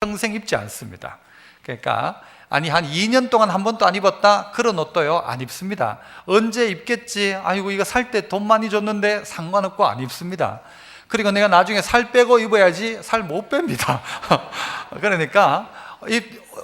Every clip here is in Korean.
평생 입지 않습니다. 그러니까 아니 한 2년 동안 한 번도 안 입었다? 그런 옷도요 안 입습니다. 언제 입겠지? 아이고 이거 살 때 돈 많이 줬는데 상관없고 안 입습니다. 그리고 내가 나중에 살 빼고 입어야지 살 못 뺍니다. 그러니까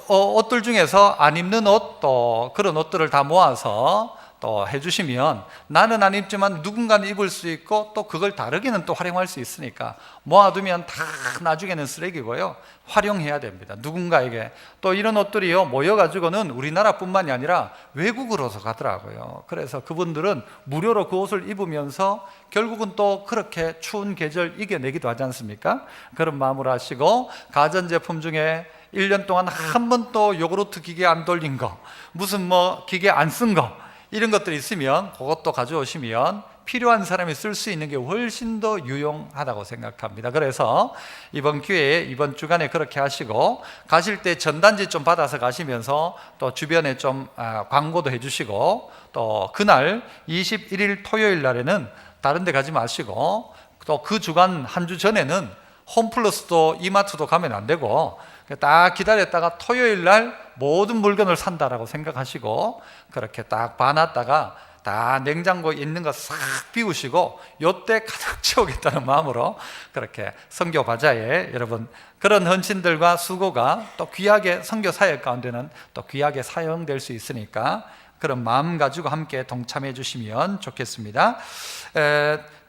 옷들 중에서 안 입는 옷, 또 그런 옷들을 다 모아서 또 해주시면 나는 안 입지만 누군가는 입을 수 있고 또 그걸 다르게는 또 활용할 수 있으니까 모아두면 다 나중에는 쓰레기고요, 활용해야 됩니다. 누군가에게. 또 이런 옷들이요 모여가지고는 우리나라뿐만이 아니라 외국으로서 가더라고요. 그래서 그분들은 무료로 그 옷을 입으면서 결국은 또 그렇게 추운 계절 이겨내기도 하지 않습니까? 그런 마음으로 하시고, 가전제품 중에 1년 동안 한 번도 요구르트 기계 안 돌린 거, 무슨 뭐 기계 안 쓴 거, 이런 것들이 있으면 그것도 가져오시면 필요한 사람이 쓸 수 있는 게 훨씬 더 유용하다고 생각합니다. 그래서 이번 기회에 이번 주간에 그렇게 하시고, 가실 때 전단지 좀 받아서 가시면서 또 주변에 좀 광고도 해주시고, 또 그날 21일 토요일 날에는 다른 데 가지 마시고 또 그 주간 한 주 전에는 홈플러스도 이마트도 가면 안 되고 딱 기다렸다가 토요일 날 모든 물건을 산다라고 생각하시고 그렇게 딱 봐놨다가 다 냉장고에 있는 거 싹 비우시고 요때 가득 채우겠다는 마음으로 그렇게 선교 바자에 여러분 그런 헌신들과 수고가 또 귀하게 선교 사역 가운데는 또 귀하게 사용될 수 있으니까 그런 마음 가지고 함께 동참해 주시면 좋겠습니다.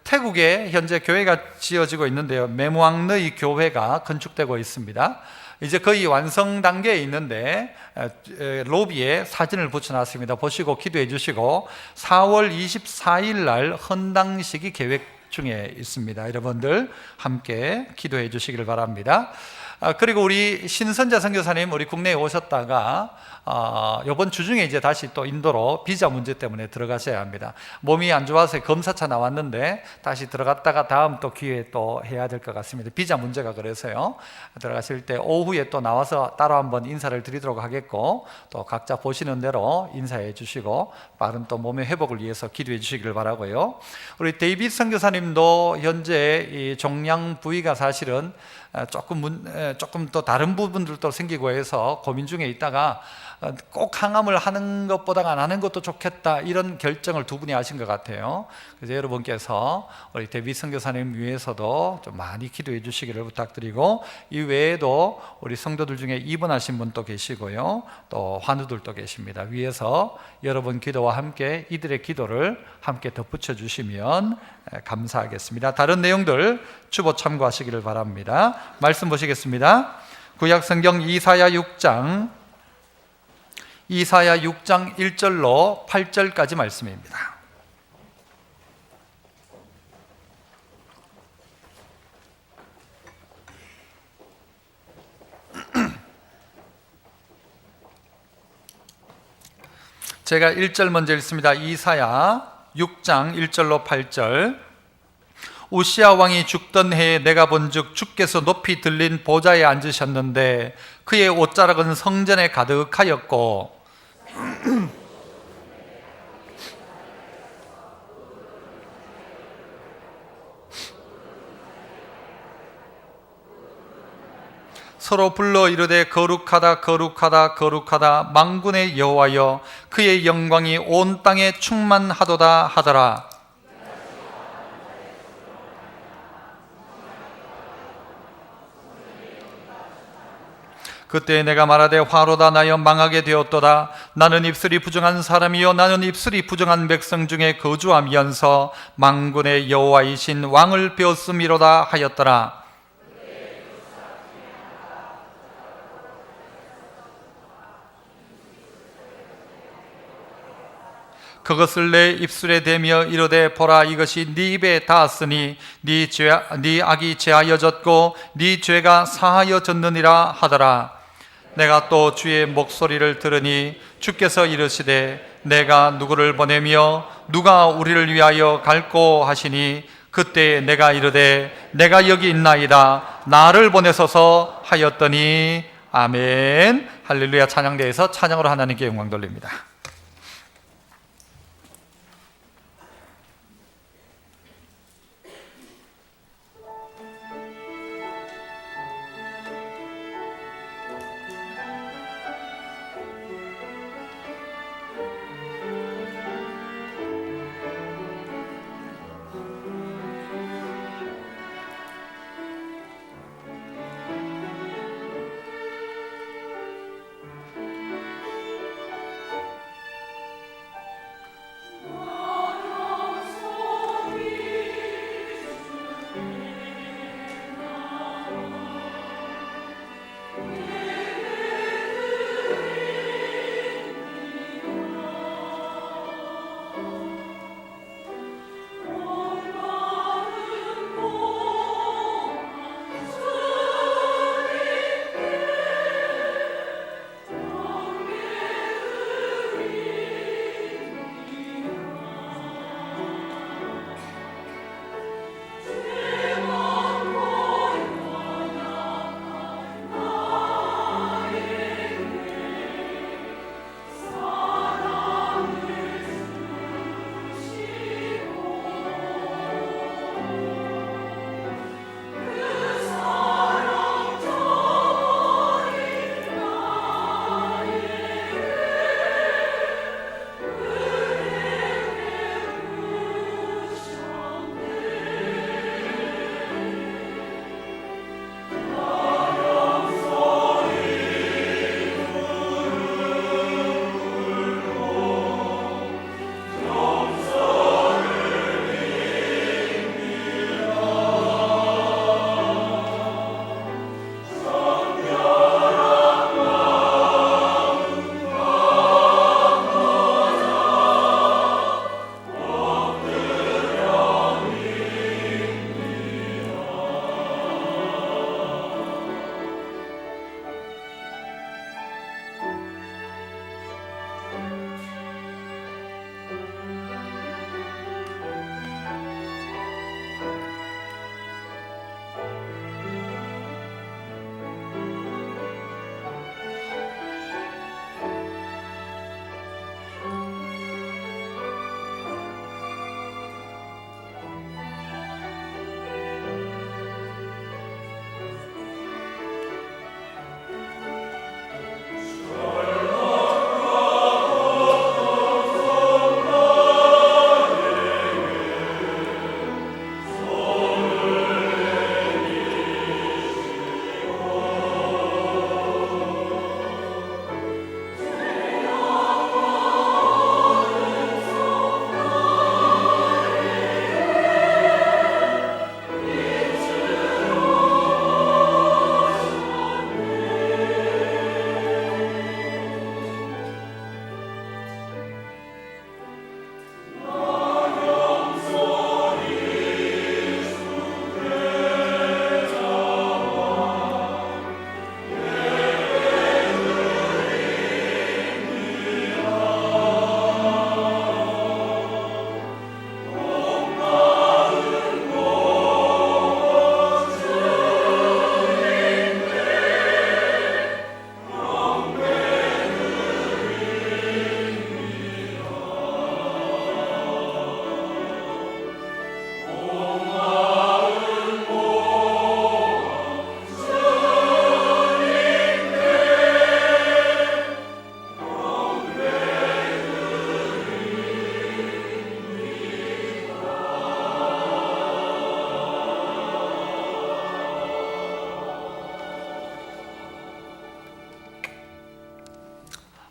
태국에 현재 교회가 지어지고 있는데요, 메무앙르이 교회가 건축되고 있습니다. 이제 거의 완성 단계에 있는데 로비에 사진을 붙여놨습니다. 보시고 기도해 주시고 4월 24일 날 헌당식이 계획 중에 있습니다. 여러분들 함께 기도해 주시기를 바랍니다. 그리고 우리 신선자 선교사님 우리 국내에 오셨다가 이번 주 중에 이제 다시 또 인도로 비자 문제 때문에 들어가셔야 합니다. 몸이 안 좋아서 검사차 나왔는데 다시 들어갔다가 다음 또 기회에 또 해야 될 것 같습니다. 비자 문제가 그래서요. 들어가실 때 오후에 또 나와서 따로 한번 인사를 드리도록 하겠고, 또 각자 보시는 대로 인사해 주시고 빠른 또 몸의 회복을 위해서 기도해 주시기를 바라고요. 우리 데이빗 선교사님도 현재 이 종양 부위가 사실은 조금 또 다른 부분들도 생기고 해서 고민 중에 있다가 꼭 항암을 하는 것보다 안 하는 것도 좋겠다 이런 결정을 두 분이 하신 것 같아요. 그래서 여러분께서 우리 데이빗 선교사님 위해서도 좀 많이 기도해 주시기를 부탁드리고, 이 외에도 우리 성도들 중에 입원하신 분도 계시고요, 또 환우들도 계십니다. 위에서 여러분 기도와 함께 이들의 기도를 함께 덧붙여 주시면 감사하겠습니다. 다른 내용들 주보 참고하시기를 바랍니다. 말씀 보시겠습니다. 구약 성경 이사야 6장 1절로 8절까지 말씀입니다. 제가 1절 먼저 읽습니다. 이사야 6장 1절로 8절. 우시야 왕이 죽던 해에 내가 본즉 주께서 높이 들린 보좌에 앉으셨는데 그의 옷자락은 성전에 가득하였고 서로 불러 이르되 거룩하다 거룩하다 거룩하다 만군의 여호와여, 그의 영광이 온 땅에 충만하도다 하더라. 그때 내가 말하되 화로다 나여 망하게 되었도다. 나는 입술이 부정한 사람이요 나는 입술이 부정한 백성 중에 거주하면서 만군의 여호와이신 왕을 배웠음이로다 하였더라. 그것을 내 입술에 대며 이르되 보라, 이것이 네 입에 닿았으니 네 악이 제하여졌고 네 죄가 사하여졌느니라 하더라. 내가 또 주의 목소리를 들으니 주께서 이르시되 내가 누구를 보내며 누가 우리를 위하여 갈꼬 하시니 그때 내가 이르되 내가 여기 있나이다, 나를 보내소서 하였더니 아멘. 할렐루야. 찬양대에서 찬양으로 하나님께 영광 돌립니다.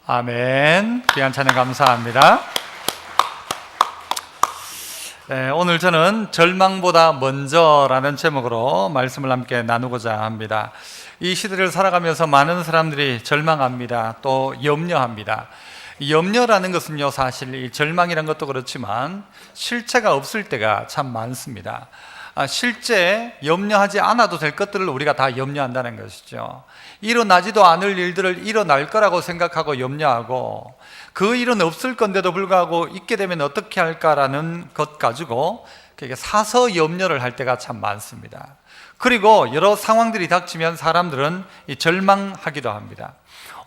아멘. 귀한 찬양 감사합니다. 오늘 저는 절망보다 먼저라는 제목으로 말씀을 함께 나누고자 합니다. 이 시대를 살아가면서 많은 사람들이 절망합니다. 또 염려합니다. 염려라는 것은요, 사실 이 절망이라는 것도 그렇지만 실체가 없을 때가 참 많습니다. 실제 염려하지 않아도 될 것들을 우리가 다 염려한다는 것이죠. 일어나지도 않을 일들을 일어날 거라고 생각하고 염려하고, 그 일은 없을 건데도 불구하고 있게 되면 어떻게 할까라는 것 가지고 사서 염려를 할 때가 참 많습니다. 그리고 여러 상황들이 닥치면 사람들은 절망하기도 합니다.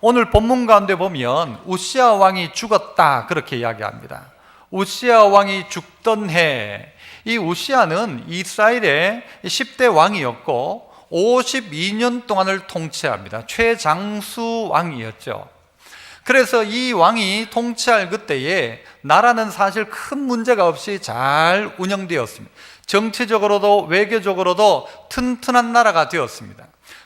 오늘 본문 가운데 보면 우시아 왕이 죽었다, 그렇게 이야기합니다. 우시아 왕이 죽던 해, 이 우시아는 이스라엘의 10대 왕이었고 52년 동안을 통치합니다. 최장수 왕이었죠. 그래서 이 왕이 통치할 그때에 나라는 사실 큰 문제가 없이 잘 운영되었습니다. 정치적으로도 외교적으로도 튼튼한 나라가 되었습니다.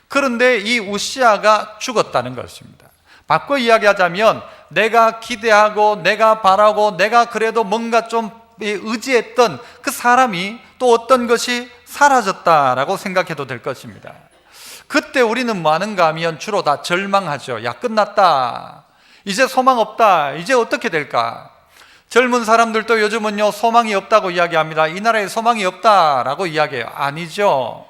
그런데 이 우시아가 죽었다는 것입니다. 바꿔 이야기하자면 내가 기대하고 내가 바라고 내가 그래도 뭔가 좀 의지했던 그 사람이 또 어떤 것이 사라졌다라고 생각해도 될 것입니다. 그때 우리는 뭐 하는가 하면 주로 다 절망하죠. 야, 끝났다. 이제 소망 없다. 이제 어떻게 될까? 젊은 사람들도 요즘은요, 소망이 없다고 이야기합니다. 이 나라에 소망이 없다라고 이야기해요. 아니죠.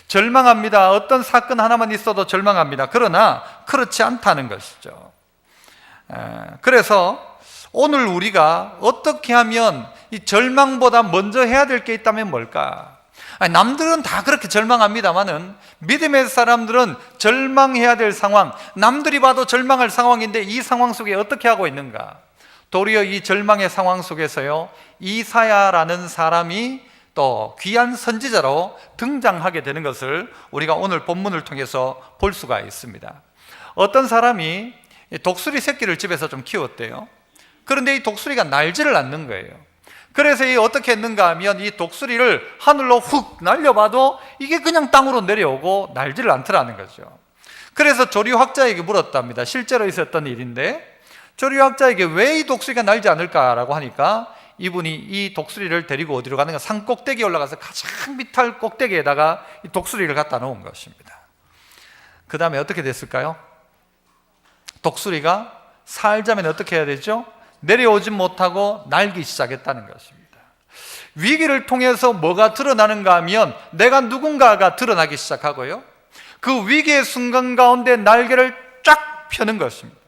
절망합니다. 어떤 사건 하나만 있어도 절망합니다. 그러나 그렇지 않다는 것이죠. 그래서 오늘 우리가 어떻게 하면 이 절망보다 먼저 해야 될 게 있다면 뭘까? 남들은 다 그렇게 절망합니다만은 믿음의 사람들은 절망해야 될 상황, 남들이 봐도 절망할 상황인데 이 상황 속에 어떻게 하고 있는가? 도리어 이 절망의 상황 속에서요, 이사야라는 사람이 또 귀한 선지자로 등장하게 되는 것을 우리가 오늘 본문을 통해서 볼 수가 있습니다. 어떤 사람이 독수리 새끼를 집에서 좀 키웠대요. 그런데 이 독수리가 날지를 않는 거예요. 그래서 어떻게 했는가 하면 이 독수리를 하늘로 훅 날려봐도 이게 그냥 땅으로 내려오고 날지를 않더라는 거죠. 그래서 조류학자에게 물었답니다. 실제로 있었던 일인데, 조류학자에게 왜 이 독수리가 날지 않을까라고 하니까 이분이 이 독수리를 데리고 어디로 가는가, 산 꼭대기에 올라가서 가장 밑에 꼭대기에다가 이 독수리를 갖다 놓은 것입니다. 그 다음에 어떻게 됐을까요? 독수리가 살자면 어떻게 해야 되죠? 내려오지 못하고 날기 시작했다는 것입니다. 위기를 통해서 뭐가 드러나는가 하면 내가 누군가가 드러나기 시작하고요, 그 위기의 순간 가운데 날개를 쫙 펴는 것입니다.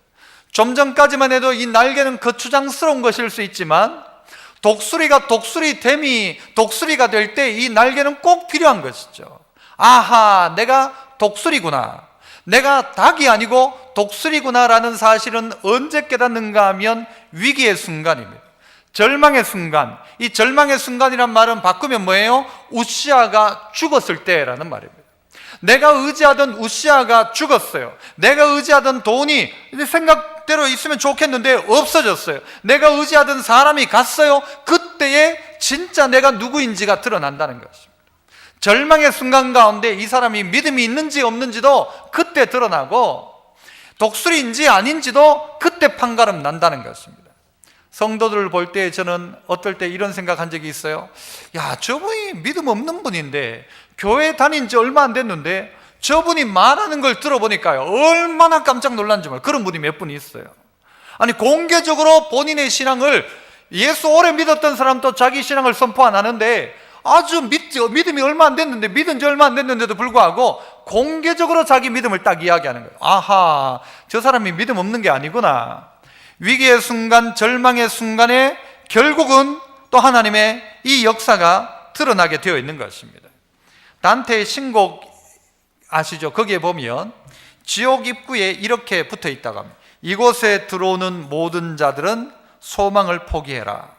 좀 전까지만 해도 이 날개는 거추장스러운 것일 수 있지만 독수리가 독수리됨이 독수리가 될 때 이 날개는 꼭 필요한 것이죠. 아하, 내가 독수리구나, 내가 닭이 아니고 독수리구나라는 사실은 언제 깨닫는가 하면 위기의 순간입니다. 절망의 순간. 이 절망의 순간이란 말은 바꾸면 뭐예요? 우시아가 죽었을 때라는 말입니다. 내가 의지하던 우시아가 죽었어요. 내가 의지하던 돈이 생각대로 있으면 좋겠는데 없어졌어요. 내가 의지하던 사람이 갔어요. 그때에 진짜 내가 누구인지가 드러난다는 것입니다. 절망의 순간 가운데 이 사람이 믿음이 있는지 없는지도 그때 드러나고, 독수리인지 아닌지도 그때 판가름 난다는 것입니다. 성도들을 볼 때 저는 어떨 때 이런 생각한 적이 있어요. 야, 저분이 믿음 없는 분인데 교회 다닌 지 얼마 안 됐는데 저분이 말하는 걸 들어보니까요, 얼마나 깜짝 놀란지 몰라요. 그런 분이 몇 분 있어요. 아니, 공개적으로 본인의 신앙을, 예수 오래 믿었던 사람도 자기 신앙을 선포 안 하는데 아주 믿음이 얼마 안 됐는데, 믿은 지 얼마 안 됐는데도 불구하고 공개적으로 자기 믿음을 딱 이야기하는 거예요. 아하, 저 사람이 믿음 없는 게 아니구나. 위기의 순간, 절망의 순간에 결국은 또 하나님의 이 역사가 드러나게 되어 있는 것입니다. 단테의 신곡 아시죠? 거기에 보면 지옥 입구에 이렇게 붙어 있다고 합니다. 이곳에 들어오는 모든 자들은 소망을 포기해라.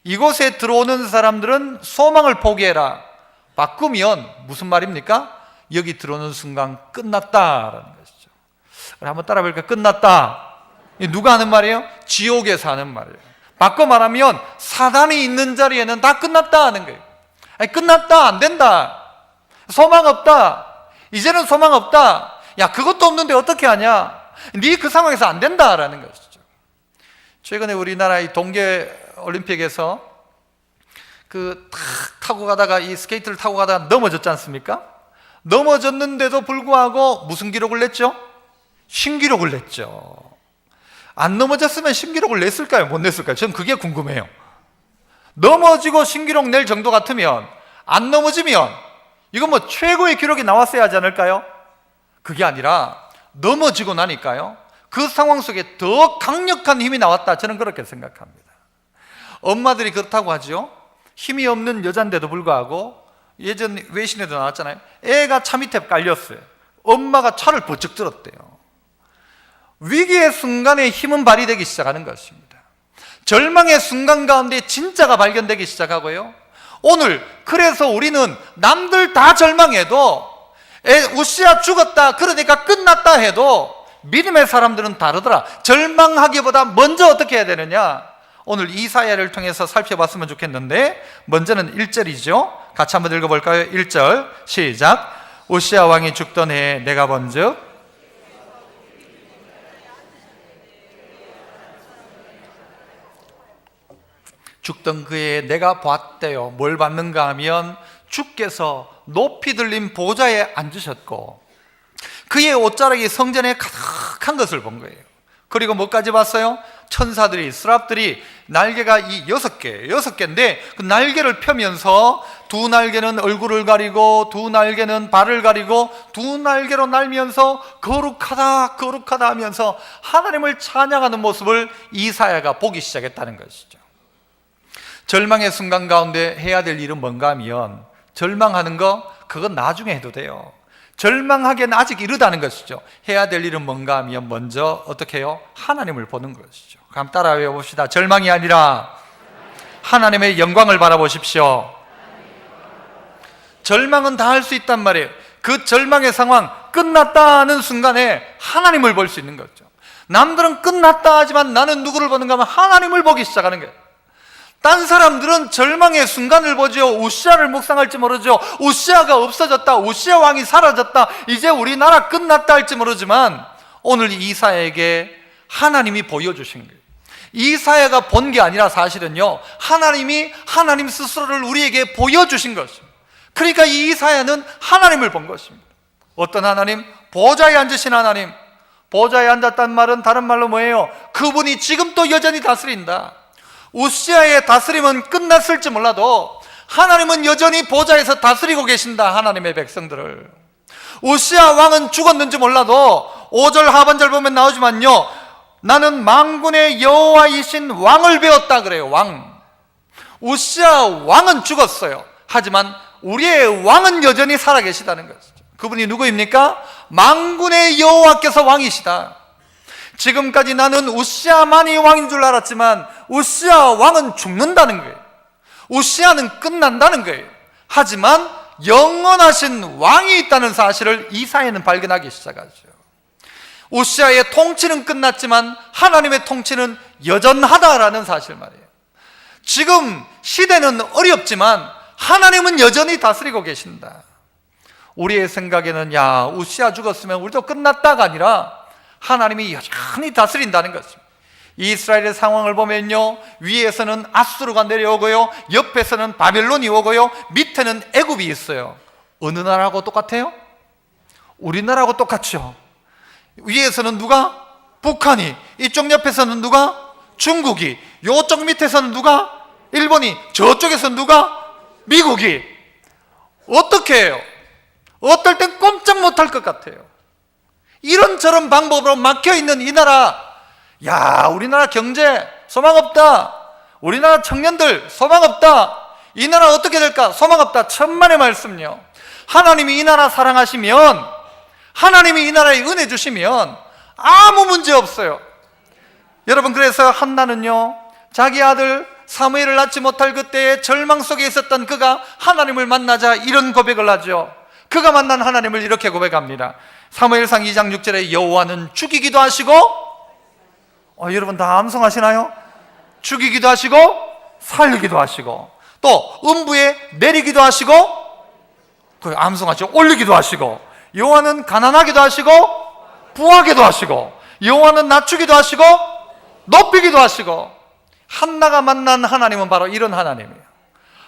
이곳에 들어오는 사람들은 소망을 포기해라. 바꾸면 무슨 말입니까? 여기 들어오는 순간 끝났다라는 것이죠. 한번 따라 볼까요? 끝났다. 누가 하는 말이에요? 지옥에서 하는 말이에요. 바꿔 말하면 사단이 있는 자리에는 다 끝났다 하는 거예요. 아니, 끝났다, 안 된다, 소망 없다, 이제는 소망 없다. 야, 그것도 없는데 어떻게 하냐? 네 그 상황에서 안 된다라는 것이죠. 최근에 우리나라 이 동계 올림픽에서 타고 가다가 이 스케이트를 타고 가다가 넘어졌지 않습니까? 넘어졌는데도 불구하고 무슨 기록을 냈죠? 신기록을 냈죠. 안 넘어졌으면 신기록을 냈을까요? 못 냈을까요? 저는 그게 궁금해요. 넘어지고 신기록 낼 정도 같으면, 안 넘어지면 이건 뭐 최고의 기록이 나왔어야 하지 않을까요? 그게 아니라 넘어지고 나니까요, 그 상황 속에 더 강력한 힘이 나왔다. 저는 그렇게 생각합니다. 엄마들이 그렇다고 하죠. 힘이 없는 여잔데도 불구하고, 예전 외신에도 나왔잖아요. 애가 차 밑에 깔렸어요. 엄마가 차를 번쩍 들었대요. 위기의 순간에 힘은 발휘되기 시작하는 것입니다. 절망의 순간 가운데 진짜가 발견되기 시작하고요. 오늘 그래서 우리는 남들 다 절망해도 우시아 죽었다, 그러니까 끝났다 해도 믿음의 사람들은 다르더라. 절망하기보다 먼저 어떻게 해야 되느냐, 오늘 이사야를 통해서 살펴봤으면 좋겠는데, 먼저는 1절이죠. 같이 한번 읽어볼까요? 1절 시작. 우시아 왕이 죽던 해에 내가 본즉 죽던 그에 내가 봤대요. 뭘 봤는가 하면 주께서 높이 들린 보좌에 앉으셨고 그의 옷자락이 성전에 가득한 것을 본 거예요. 그리고 뭐까지 봤어요? 천사들이, 스랍들이 날개가 이 6개인데 그 날개를 펴면서 두 날개는 얼굴을 가리고 두 날개는 발을 가리고 두 날개로 날면서 거룩하다 거룩하다 하면서 하나님을 찬양하는 모습을 이사야가 보기 시작했다는 것이죠. 절망의 순간 가운데 해야 될 일은 뭔가 하면, 절망하는 거 그건 나중에 해도 돼요. 절망하기에는 아직 이르다는 것이죠. 해야 될 일은 뭔가 하면 먼저 어떻게 해요? 하나님을 보는 것이죠. 그럼 따라 외워봅시다. 절망이 아니라 하나님의 영광을 바라보십시오. 절망은 다 할 수 있단 말이에요. 그 절망의 상황 끝났다는 순간에 하나님을 볼 수 있는 거죠. 남들은 끝났다 하지만 나는 누구를 보는가 하면 하나님을 보기 시작하는 거예요. 딴 사람들은 절망의 순간을 보죠. 우시아를 묵상할지 모르죠. 우시아가 없어졌다, 우시아 왕이 사라졌다, 이제 우리나라 끝났다 할지 모르지만 오늘 이사야에게 하나님이 보여주신 거예요. 이사야가 본 게 아니라 사실은요, 하나님이 하나님 스스로를 우리에게 보여주신 것입니다. 그러니까 이 이사야는 하나님을 본 것입니다. 어떤 하나님? 보좌에 앉으신 하나님. 보좌에 앉았단 말은 다른 말로 뭐예요? 그분이 지금 또 여전히 다스린다. 우시아의 다스림은 끝났을지 몰라도 하나님은 여전히 보좌에서 다스리고 계신다, 하나님의 백성들을. 우시아 왕은 죽었는지 몰라도 5절 하반절 보면 나오지만요, 나는 만군의 여호와이신 왕을 배웠다 그래요. 왕. 우시아 왕은 죽었어요. 하지만 우리의 왕은 여전히 살아계시다는 것이죠. 그분이 누구입니까? 만군의 여호와께서 왕이시다. 지금까지 나는 우시아만이 왕인 줄 알았지만 우시아 왕은 죽는다는 거예요. 우시아는 끝난다는 거예요. 하지만 영원하신 왕이 있다는 사실을 이사야는 발견하기 시작하죠. 우시아의 통치는 끝났지만 하나님의 통치는 여전하다라는 사실 말이에요. 지금 시대는 어렵지만 하나님은 여전히 다스리고 계신다. 우리의 생각에는 야, 우시아 죽었으면 우리도 끝났다가 아니라 하나님이 여전히 다스린다는 것입니다. 이스라엘의 상황을 보면요, 위에서는 아수르가 내려오고요, 옆에서는 바벨론이 오고요, 밑에는 애굽이 있어요. 어느 나라하고 똑같아요? 우리나라하고 똑같죠. 위에서는 누가? 북한이. 이쪽 옆에서는 누가? 중국이. 이쪽 밑에서는 누가? 일본이. 저쪽에서는 누가? 미국이. 어떻게 해요? 어떨 땐 꼼짝 못할 것 같아요. 이런저런 방법으로 막혀있는 이 나라, 야, 우리나라 경제 소망 없다, 우리나라 청년들 소망 없다, 이 나라 어떻게 될까? 소망 없다. 천만의 말씀요. 하나님이 이 나라 사랑하시면, 하나님이 이 나라에 은혜 주시면 아무 문제 없어요. 여러분, 그래서 한나는요, 자기 아들 사무엘을 낳지 못할 그때의 절망 속에 있었던 그가 하나님을 만나자 이런 고백을 하죠. 그가 만난 하나님을 이렇게 고백합니다. 사무엘상 2장 6절에 여호와는 죽이기도 하시고, 여러분 다 암송하시나요? 죽이기도 하시고 살리기도 하시고, 또 음부에 내리기도 하시고, 그 암송하죠. 올리기도 하시고, 여호와는 가난하기도 하시고 부하게도 하시고, 여호와는 낮추기도 하시고 높이기도 하시고. 한나가 만난 하나님은 바로 이런 하나님이에요.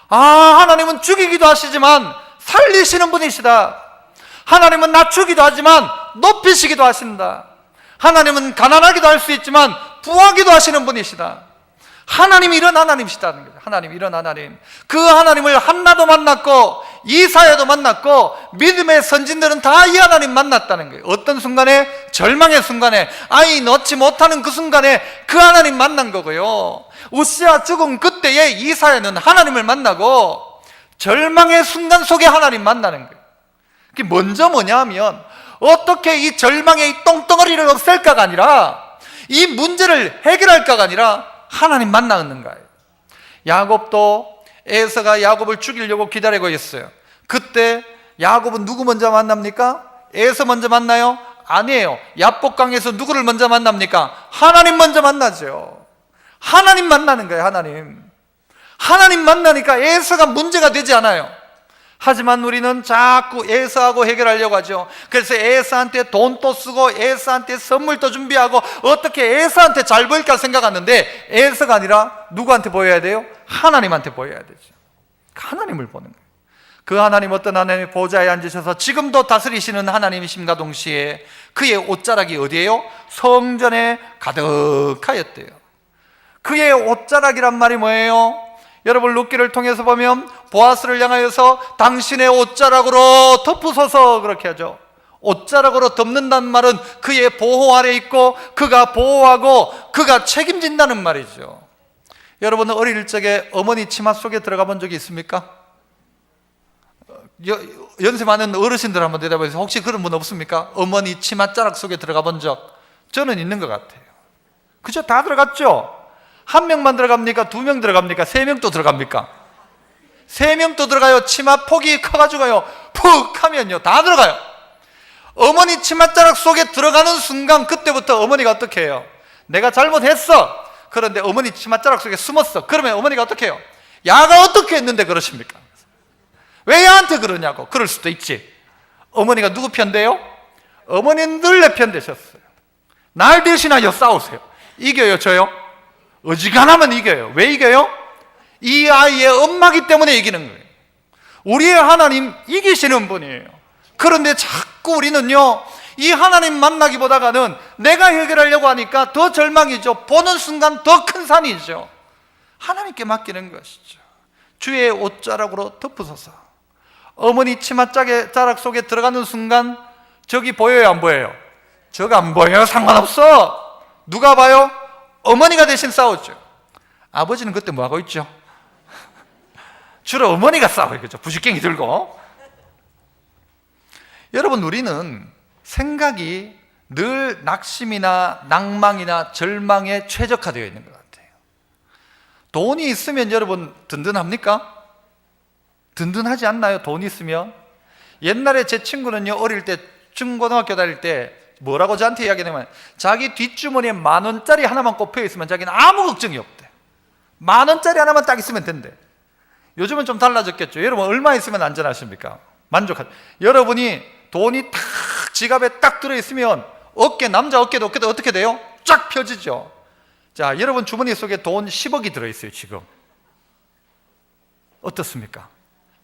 하나님은 죽이기도 하시지만 살리시는 분이시다. 하나님은 낮추기도 하지만 높이시기도 하신다. 하나님은 가난하기도 할 수 있지만 부하기도 하시는 분이시다. 하나님이 이런 하나님이시다는 거죠. 하나님 이런 하나님. 그 하나님을 한나도 만났고 이사야도 만났고 믿음의 선진들은 다 이 하나님 만났다는 거예요. 어떤 순간에? 절망의 순간에, 아이 넣지 못하는 그 순간에 그 하나님 만난 거고요. 우시아 죽은 그때에 이사야는 하나님을 만나고 절망의 순간 속에 하나님 만나는 거예요. 그게 먼저 뭐냐 하면 어떻게 이 절망의 이 똥덩어리를 없앨까가 아니라 이 문제를 해결할까가 아니라 하나님 만나는 거예요. 야곱도 에서가 야곱을 죽이려고 기다리고 있어요. 그때 야곱은 누구 먼저 만납니까? 에서 먼저 만나요? 아니에요. 야복강에서 누구를 먼저 만납니까? 하나님 먼저 만나죠. 하나님 만나는 거예요. 하나님 만나니까 에서가 문제가 되지 않아요. 하지만 우리는 자꾸 에서하고 해결하려고 하죠. 그래서 에서한테 돈도 쓰고 에서한테 선물도 준비하고 어떻게 에서한테 잘 보일까 생각하는데 에서가 아니라 누구한테 보여야 돼요? 하나님한테 보여야 되죠. 하나님을 보는 거예요. 그 하나님, 어떤 하나님이 보좌에 앉으셔서 지금도 다스리시는 하나님이심과 동시에 그의 옷자락이 어디예요? 성전에 가득하였대요. 그의 옷자락이란 말이 뭐예요? 여러분 룻기를 통해서 보면 보아스를 향하여서 당신의 옷자락으로 덮으소서 그렇게 하죠. 옷자락으로 덮는다는 말은 그의 보호 아래 있고 그가 보호하고 그가 책임진다는 말이죠. 여러분은 어릴 적에 어머니 치마 속에 들어가 본 적이 있습니까? 연세 많은 어르신들 한번 대답해 주세요. 혹시 그런 분 없습니까? 어머니 치맛자락 속에 들어가 본 적? 저는 있는 것 같아요. 그죠? 다 들어갔죠? 한 명만 들어갑니까? 두 명 들어갑니까? 세 명 또 들어갑니까? 세 명 또 들어가요. 치마 폭이 커가지고요 푹 하면요 다 들어가요. 어머니 치맛자락 속에 들어가는 순간 그때부터 어머니가 어떻게 해요? 내가 잘못했어. 그런데 어머니 치맛자락 속에 숨었어. 그러면 어머니가 어떻게 해요? 야가 어떻게 했는데 그러십니까? 왜 야한테 그러냐고. 그럴 수도 있지. 어머니가 누구 편대요? 어머니는 늘 내 편 되셨어요. 날 대신하여 싸우세요. 이겨요 저요? 어지간하면 이겨요. 왜 이겨요? 이 아이의 엄마기 때문에 이기는 거예요. 우리의 하나님 이기시는 분이에요. 그런데 자꾸 우리는요 이 하나님 만나기보다는 내가 해결하려고 하니까 더 절망이죠. 보는 순간 더 큰 산이죠. 하나님께 맡기는 것이죠. 주의 옷자락으로 덮으소서. 어머니 치맛자락 속에 들어가는 순간 저기 보여요 안 보여요? 저거 안 보여요? 상관없어. 누가 봐요? 어머니가 대신 싸웠죠. 아버지는 그때 뭐 하고 있죠? 주로 어머니가 싸워요. 그죠? 부식갱이 들고. 여러분 우리는 생각이 늘 낙심이나 낭망이나 절망에 최적화되어 있는 것 같아요. 돈이 있으면 여러분 든든합니까? 든든하지 않나요? 돈이 있으면. 옛날에 제 친구는요 어릴 때 중고등학교 다닐 때 뭐라고 저한테 이야기하냐면 자기 뒷주머니에 10,000원짜리 하나만 꼽혀 있으면 자기는 아무 걱정이 없대. 10,000원짜리 하나만 딱 있으면 된대. 요즘은 좀 달라졌겠죠. 여러분 얼마 있으면 안전하십니까? 만족하죠. 여러분이 돈이 탁 지갑에 딱 들어있으면 남자 어깨도 어떻게 돼요? 쫙 펴지죠. 자, 여러분 주머니 속에 돈 10억이 들어있어요 지금. 어떻습니까?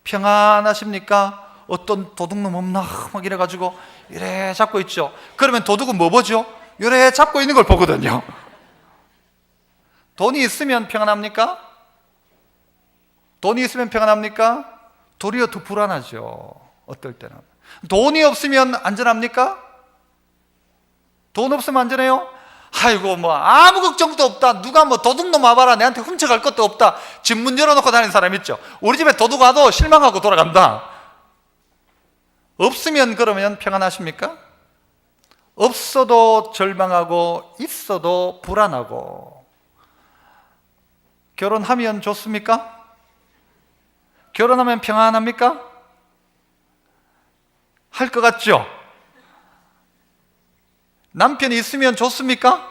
평안하십니까? 어떤 도둑놈 없나? 막 이래가지고 이래 잡고 있죠. 그러면 도둑은 뭐 보죠? 이래 잡고 있는 걸 보거든요. 돈이 있으면 평안합니까? 돈이 있으면 평안합니까? 도리어 더 불안하죠. 어떨 때는. 돈이 없으면 안전합니까? 돈 없으면 안전해요? 아이고 뭐 아무 걱정도 없다. 누가 뭐 도둑놈 와봐라. 내한테 훔쳐갈 것도 없다. 집 문 열어놓고 다니는 사람 있죠. 우리 집에 도둑 와도 실망하고 돌아간다. 없으면 그러면 평안하십니까? 없어도 절망하고 있어도 불안하고. 결혼하면 좋습니까? 결혼하면 평안합니까? 할 것 같죠? 남편이 있으면 좋습니까?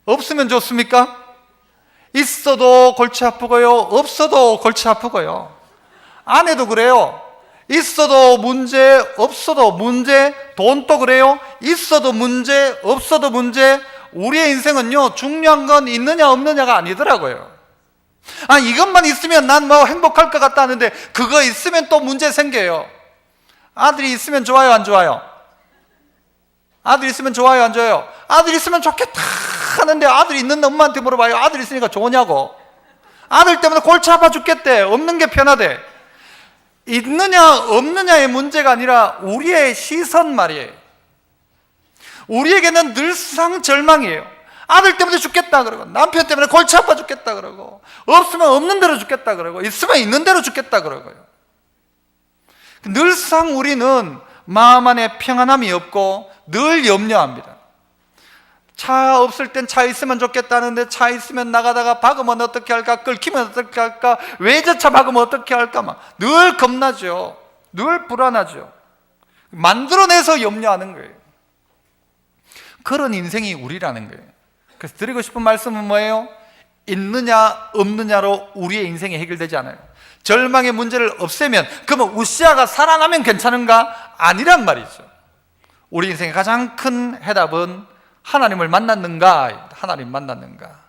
없으면 좋습니까? 있어도 골치 아프고요 없어도 골치 아프고요. 아내도 그래요. 있어도 문제, 없어도 문제. 돈도 그래요. 있어도 문제, 없어도 문제. 우리의 인생은요, 중요한 건 있느냐 없느냐가 아니더라고요. 이것만 있으면 난 뭐 행복할 것 같다 하는데 그거 있으면 또 문제 생겨요. 아들이 있으면 좋아요, 안 좋아요? 아들 있으면 좋아요, 안 좋아요? 아들 있으면 좋겠다 하는데 아들이 있는 엄마한테 물어봐요. 아들 있으니까 좋으냐고. 아들 때문에 골치 아파 죽겠대. 없는 게 편하대. 있느냐 없느냐의 문제가 아니라 우리의 시선 말이에요. 우리에게는 늘상 절망이에요. 아들 때문에 죽겠다 그러고, 남편 때문에 골치 아파 죽겠다 그러고, 없으면 없는 대로 죽겠다 그러고, 있으면 있는 대로 죽겠다 그러고요. 늘상 우리는 마음 안에 평안함이 없고 늘 염려합니다. 차 없을 땐 차 있으면 좋겠다는데 차 있으면 나가다가 박으면 어떻게 할까, 끊기면 어떻게 할까, 외제차 박으면 어떻게 할까, 막 늘 겁나죠. 늘 불안하죠. 만들어내서 염려하는 거예요. 그런 인생이 우리라는 거예요. 그래서 드리고 싶은 말씀은 뭐예요? 있느냐 없느냐로 우리의 인생이 해결되지 않아요. 절망의 문제를 없애면, 그러면 우시아가 살아나면 괜찮은가? 아니란 말이죠. 우리 인생의 가장 큰 해답은 하나님을 만났는가? 하나님 만났는가?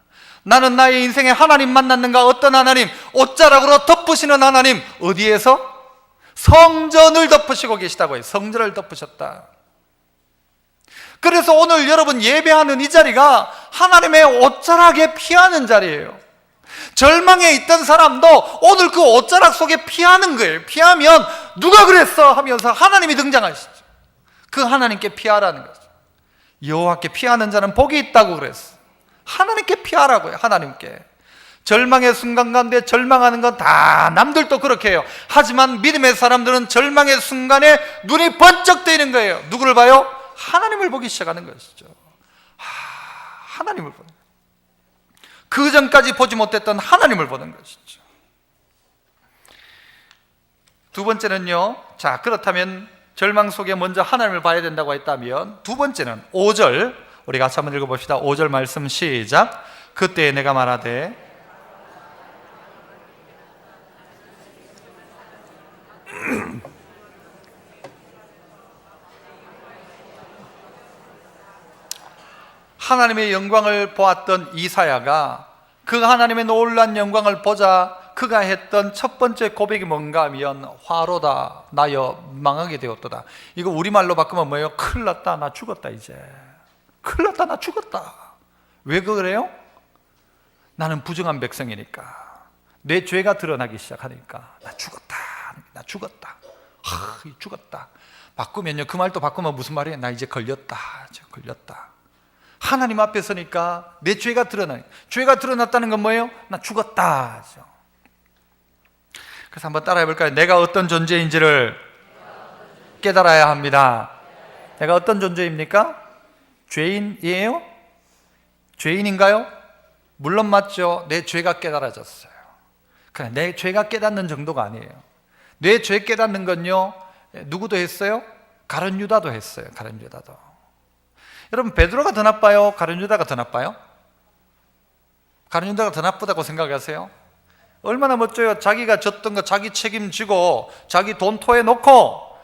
나는 나의 인생에 하나님 만났는가? 어떤 하나님? 옷자락으로 덮으시는 하나님. 어디에서? 성전을 덮으시고 계시다고 해요. 성전을 덮으셨다. 그래서 오늘 여러분 예배하는 이 자리가 하나님의 옷자락에 피하는 자리예요. 절망에 있던 사람도 오늘 그 옷자락 속에 피하는 거예요. 피하면 누가 그랬어 하면서 하나님이 등장하시죠. 그 하나님께 피하라는 거죠. 여호와께 피하는 자는 복이 있다고 그랬어. 하나님께 피하라고요. 하나님께. 절망의 순간 가운데 절망하는 건 다 남들도 그렇게 해요. 하지만 믿음의 사람들은 절망의 순간에 눈이 번쩍 뜨이는 거예요. 누구를 봐요? 하나님을 보기 시작하는 것이죠. 하나님을 보는 거예요. 그 전까지 보지 못했던 하나님을 보는 것이죠. 두 번째는요, 자, 그렇다면 절망 속에 먼저 하나님을 봐야 된다고 했다면, 두 번째는 5절, 우리 같이 한번 읽어봅시다. 5절 말씀 시작. 그때 내가 말하되 하나님의 영광을 보았던 이사야가 그 하나님의 놀란 영광을 보자 그가 했던 첫 번째 고백이 뭔가 하면 화로다 나여 망하게 되었도다. 이거 우리말로 바꾸면 뭐예요? 큰일 났다, 나 죽었다. 이제 큰일 났다, 나 죽었다. 왜 그래요? 나는 부정한 백성이니까, 내 죄가 드러나기 시작하니까 나 죽었다, 나 죽었다, 죽었다. 바꾸면요, 그 말도 바꾸면 무슨 말이에요? 나 이제 걸렸다, 이제 걸렸다. 하나님 앞에 서니까 내 죄가 드러나요. 죄가 드러났다는 건 뭐예요? 나 죽었다. 그래서 한번 따라해 볼까요? 내가 어떤 존재인지를 깨달아야 합니다. 내가 어떤 존재입니까? 죄인이에요? 죄인인가요? 물론 맞죠. 내 죄가 깨달아졌어요. 그냥 내 죄가 깨닫는 정도가 아니에요. 내 죄 깨닫는 건요, 누구도 했어요? 가룟 유다도 했어요. 가룟 유다도. 여러분, 베드로가 더 나빠요? 가룟 유다가 더 나빠요? 가룟 유다가 더 나쁘다고 생각하세요? 얼마나 멋져요. 자기가 졌던 거 자기 책임지고 자기 돈 토해 놓고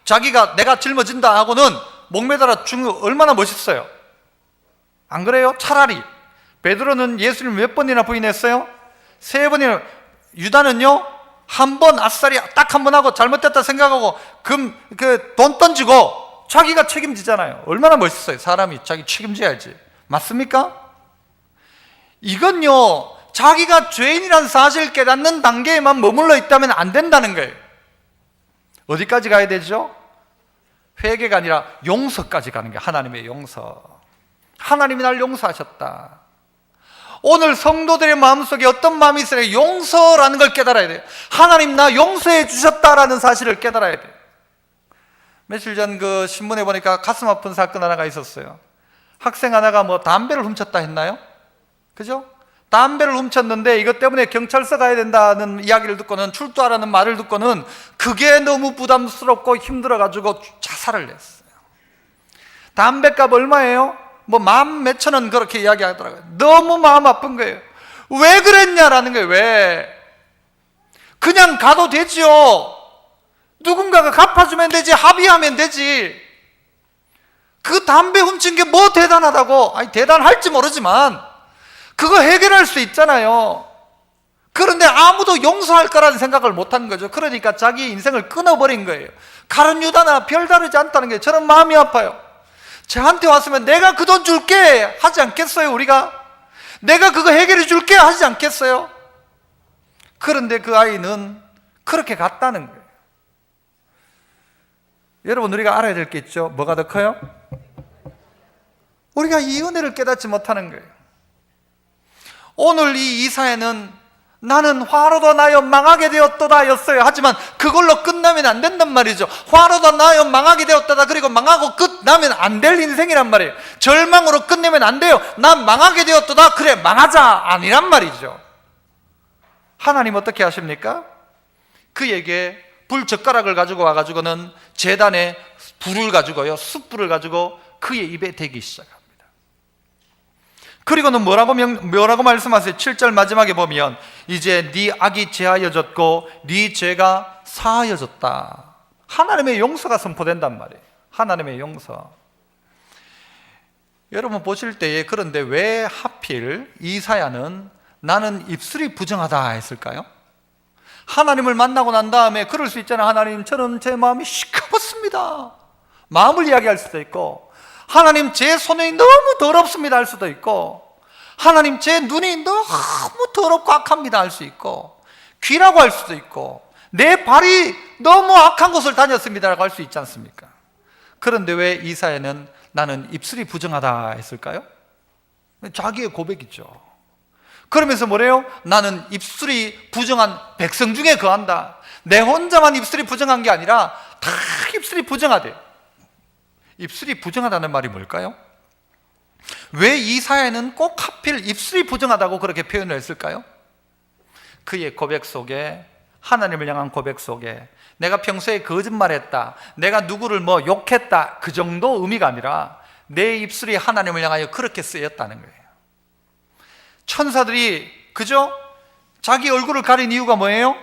자기가 내가 짊어진다 하고는 목매달아 죽는 거 얼마나 멋있어요. 안 그래요? 차라리 베드로는 예수님 몇 번이나 부인했어요? 3번이나. 유다는요, 한 번 아싸리 딱 한 번 하고 잘못됐다 생각하고 돈 던지고 자기가 책임지잖아요. 얼마나 멋있어요. 사람이 자기 책임져야지. 맞습니까? 이건요, 자기가 죄인이라는 사실을 깨닫는 단계에만 머물러 있다면 안 된다는 거예요. 어디까지 가야 되죠? 회개가 아니라 용서까지 가는 게 하나님의 용서. 하나님이 날 용서하셨다. 오늘 성도들의 마음속에 어떤 마음이 있어요? 용서라는 걸 깨달아야 돼요. 하나님 나 용서해 주셨다라는 사실을 깨달아야 돼요. 며칠 전 그 신문에 보니까 가슴 아픈 사건 하나가 있었어요. 학생 하나가 뭐 담배를 훔쳤다 했나요? 그죠? 담배를 훔쳤는데 이것 때문에 경찰서 가야 된다는 이야기를 듣고는, 출두하라는 말을 듣고는 그게 너무 부담스럽고 힘들어가지고 자살을 했어요. 담배값 얼마예요? 뭐 10,000몇 원 그렇게 이야기하더라고요. 너무 마음 아픈 거예요. 왜 그랬냐라는 거예요. 왜? 그냥 가도 되죠. 누군가가 갚아주면 되지, 합의하면 되지. 그 담배 훔친 게 뭐 대단하다고? 아니, 대단할지 모르지만 그거 해결할 수 있잖아요. 그런데 아무도 용서할 거라는 생각을 못한 거죠. 그러니까 자기 인생을 끊어버린 거예요. 가룟 유다나 별다르지 않다는 게 저는 마음이 아파요. 저한테 왔으면 내가 그 돈 줄게 하지 않겠어요? 우리가 내가 그거 해결해 줄게 하지 않겠어요? 그런데 그 아이는 그렇게 갔다는 거예요. 여러분, 우리가 알아야 될 게 있죠. 뭐가 더 커요? 우리가 이 은혜를 깨닫지 못하는 거예요. 오늘 이 이사야는 나는 화로도 나여 망하게 되었도다 였어요. 하지만 그걸로 끝나면 안 된단 말이죠. 화로도 나여 망하게 되었다다, 그리고 망하고 끝나면 안 될 인생이란 말이에요. 절망으로 끝내면 안 돼요. 난 망하게 되었도다, 그래 망하자, 아니란 말이죠. 하나님 어떻게 하십니까? 그에게 불젓가락을 가지고 와가지고는 제단에 불을 가지고요, 숯불을 가지고 그의 입에 대기 시작합니다. 그리고는 뭐라고 말씀하세요? 7절 마지막에 보면 이제 네 악이 제하여졌고 네 죄가 사하여졌다. 하나님의 용서가 선포된단 말이에요. 하나님의 용서. 여러분 보실 때에, 그런데 왜 하필 이사야는 나는 입술이 부정하다 했을까요? 하나님을 만나고 난 다음에 그럴 수 있잖아요. 하나님, 저는 제 마음이 시커멓습니다. 마음을 이야기할 수도 있고, 하나님 제 손이 너무 더럽습니다 할 수도 있고, 하나님 제 눈이 너무 더럽고 악합니다 할 수 있고, 귀라고 할 수도 있고, 내 발이 너무 악한 곳을 다녔습니다라고 할 수 있지 않습니까? 그런데 왜 이사야는 나는 입술이 부정하다 했을까요? 자기의 고백이죠. 그러면서 뭐래요? 나는 입술이 부정한 백성 중에 거한다. 내 혼자만 입술이 부정한 게 아니라 다 입술이 부정하대요. 입술이 부정하다는 말이 뭘까요? 왜 이사야는 꼭 하필 입술이 부정하다고 그렇게 표현을 했을까요? 그의 고백 속에, 하나님을 향한 고백 속에 내가 평소에 거짓말했다, 내가 누구를 뭐 욕했다, 그 정도 의미가 아니라 내 입술이 하나님을 향하여 그렇게 쓰였다는 거예요. 천사들이 그죠? 자기 얼굴을 가린 이유가 뭐예요?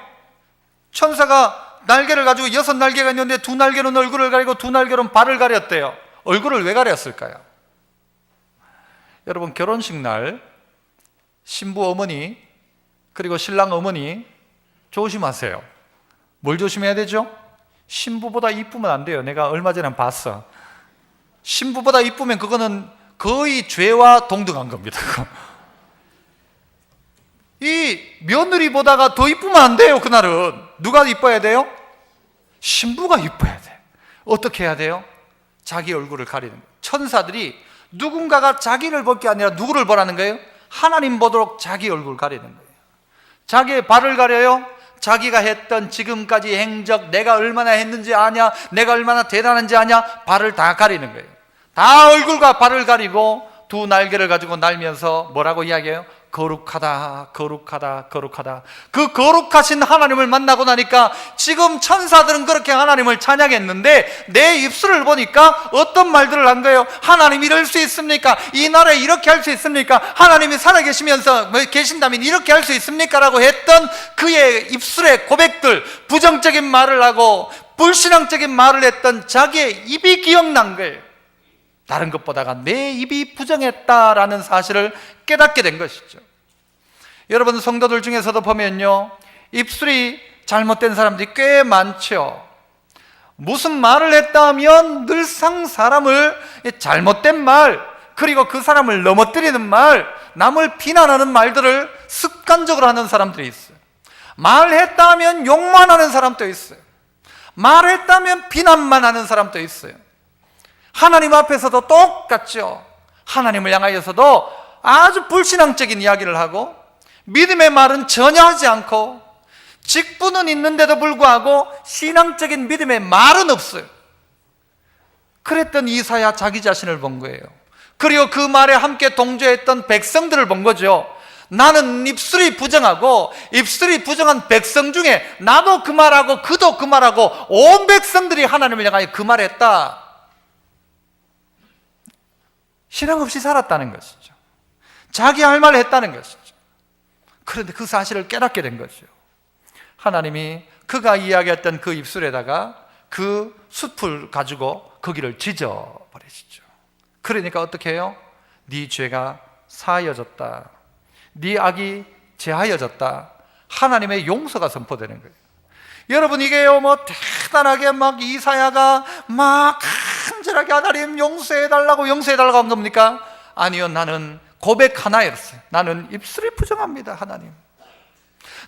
천사가 날개를 가지고 6날개가 있는데 2날개는 얼굴을 가리고 2날개는 발을 가렸대요. 얼굴을 왜 가렸을까요? 여러분, 결혼식 날 신부 어머니 그리고 신랑 어머니 조심하세요. 뭘 조심해야 되죠? 신부보다 이쁘면 안 돼요. 내가 얼마 전에 봤어. 신부보다 이쁘면 그거는 거의 죄와 동등한 겁니다. 이 며느리보다가 더 이쁘면 안 돼요. 그날은 누가 이뻐야 돼요? 신부가 이뻐야 돼. 어떻게 해야 돼요? 자기 얼굴을 가리는 거예요. 천사들이 누군가가 자기를 볼 게 아니라 누구를 보라는 거예요? 하나님 보도록 자기 얼굴을 가리는 거예요. 자기의 발을 가려요. 자기가 했던 지금까지 행적, 내가 얼마나 했는지 아냐, 내가 얼마나 대단한지 아냐, 발을 다 가리는 거예요. 다 얼굴과 발을 가리고 2날개를 가지고 날면서 뭐라고 이야기해요? 거룩하다, 거룩하다, 거룩하다. 그 거룩하신 하나님을 만나고 나니까 지금 천사들은 그렇게 하나님을 찬양했는데 내 입술을 보니까 어떤 말들을 한 거예요? 하나님 이럴 수 있습니까? 이 나라에 이렇게 할 수 있습니까? 하나님이 살아계시면서 계신다면 이렇게 할 수 있습니까? 라고 했던 그의 입술의 고백들, 부정적인 말을 하고 불신앙적인 말을 했던 자기의 입이 기억난 거예요. 다른 것보다가 내 입이 부정했다라는 사실을 깨닫게 된 것이죠. 여러분, 성도들 중에서도 보면요, 입술이 잘못된 사람들이 꽤 많죠. 무슨 말을 했다 하면 늘상 사람을 잘못된 말, 그리고 그 사람을 넘어뜨리는 말, 남을 비난하는 말들을 습관적으로 하는 사람들이 있어요. 말했다 하면 욕만 하는 사람도 있어요. 말했다 하면 비난만 하는 사람도 있어요. 하나님 앞에서도 똑같죠. 하나님을 향하여서도 아주 불신앙적인 이야기를 하고 믿음의 말은 전혀 하지 않고 직분은 있는데도 불구하고 신앙적인 믿음의 말은 없어요. 그랬던 이사야 자기 자신을 본 거예요. 그리고 그 말에 함께 동조했던 백성들을 본 거죠. 나는 입술이 부정하고 입술이 부정한 백성 중에 나도 그 말하고 그도 그 말하고 온 백성들이 하나님을 향하여 그 말했다. 신앙 없이 살았다는 것이죠. 자기 할 말을 했다는 것이죠. 그런데 그 사실을 깨닫게 된 것이죠. 하나님이 그가 이야기했던 그 입술에다가 그 숯불 가지고 거기를 지져버리시죠. 그러니까 어떻게 해요? 네 죄가 사하여졌다, 네 악이 제하여졌다, 하나님의 용서가 선포되는 거예요. 여러분, 이게요 뭐 대단하게 막 이사야가 막 간절하게 하나님 용서해달라고 한 겁니까? 아니요, 나는 고백 하나였어요. 나는 입술이 부정합니다. 하나님,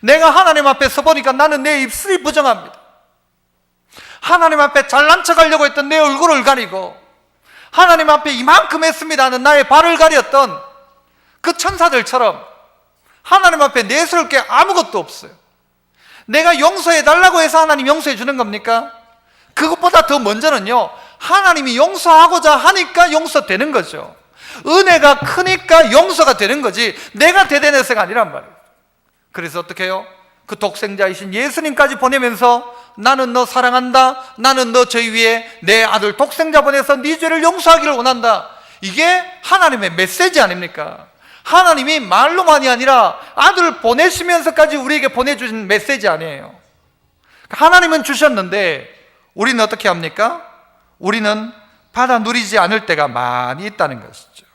내가 하나님 앞에 서보니까 나는 내 입술이 부정합니다. 하나님 앞에 잘난 척 하려고 했던 내 얼굴을 가리고 하나님 앞에 이만큼 했습니다 하는 나의 발을 가렸던 그 천사들처럼 하나님 앞에 내세울 게 아무것도 없어요. 내가 용서해 달라고 해서 하나님 용서해 주는 겁니까? 그것보다 더 먼저는요, 하나님이 용서하고자 하니까 용서되는 거죠. 은혜가 크니까 용서가 되는 거지 내가 대대내서가 아니란 말이에요. 그래서 어떻게 해요? 그 독생자이신 예수님까지 보내면서 나는 너 사랑한다, 나는 너 저희 위에 내 아들 독생자 보내서 네 죄를 용서하기를 원한다. 이게 하나님의 메시지 아닙니까? 하나님이 말로만이 아니라 아들을 보내시면서까지 우리에게 보내주신 메시지 아니에요. 하나님은 주셨는데 우리는 어떻게 합니까? 우리는 받아 누리지 않을 때가 많이 있다는 것이죠.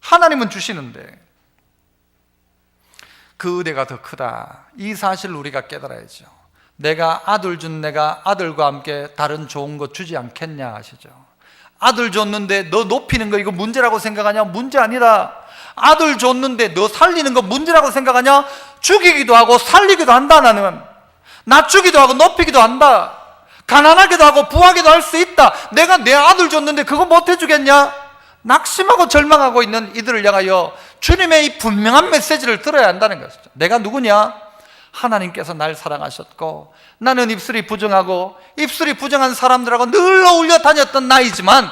하나님은 주시는데 그 은혜가 더 크다, 이 사실을 우리가 깨달아야죠. 내가 아들 준 내가 아들과 함께 다른 좋은 것 주지 않겠냐 하시죠. 아들 줬는데 너 높이는 거 이거 문제라고 생각하냐? 문제 아니다. 아들 줬는데 너 살리는 거 문제라고 생각하냐? 죽이기도 하고 살리기도 한다. 나는 낮추기도 하고 높이기도 한다. 가난하기도 하고 부하기도 할 수 있다. 내가 내 아들 줬는데 그거 못 해주겠냐? 낙심하고 절망하고 있는 이들을 향하여 주님의 이 분명한 메시지를 들어야 한다는 것이죠. 내가 누구냐? 하나님께서 날 사랑하셨고 나는 입술이 부정하고 입술이 부정한 사람들하고 늘 어울려 다녔던 나이지만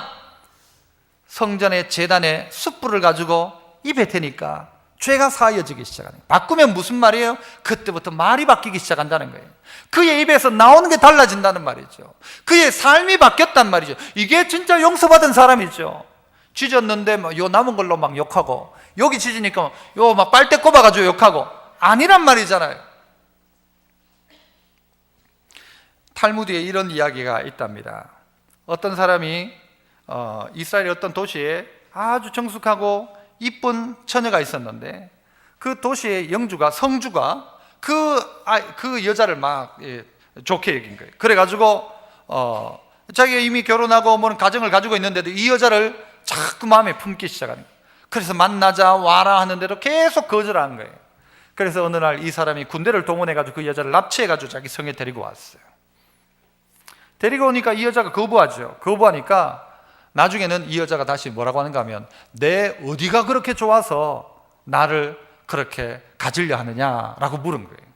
성전의 제단에 숯불을 가지고 입에 대니까 죄가 사하여지기 시작하는 거예요. 바꾸면 무슨 말이에요? 그때부터 말이 바뀌기 시작한다는 거예요. 그의 입에서 나오는 게 달라진다는 말이죠. 그의 삶이 바뀌었단 말이죠. 이게 진짜 용서받은 사람이죠. 짖었는데 요 남은 걸로 막 욕하고 여기 짖으니까 요 막 빨대 꼽아가지고 욕하고 아니란 말이잖아요. 탈무드에 이런 이야기가 있답니다. 어떤 사람이 이스라엘의 어떤 도시에 아주 정숙하고 이쁜 처녀가 있었는데 그 도시의 성주가 그 여자를 막 좋게 여긴 거예요. 그래가지고 자기가 이미 결혼하고 뭐 가정을 가지고 있는데도 이 여자를 자꾸 마음에 품기 시작하는 거예요. 그래서 만나자 와라 하는데도 계속 거절하는 거예요. 그래서 어느 날 이 사람이 군대를 동원해가지고 그 여자를 납치해가지고 자기 성에 데리고 왔어요. 데리고 오니까 이 여자가 거부하죠. 거부하니까 나중에는 이 여자가 다시 뭐라고 하는가 하면 내 어디가 그렇게 좋아서 나를 그렇게 가지려 하느냐라고 물은 거예요.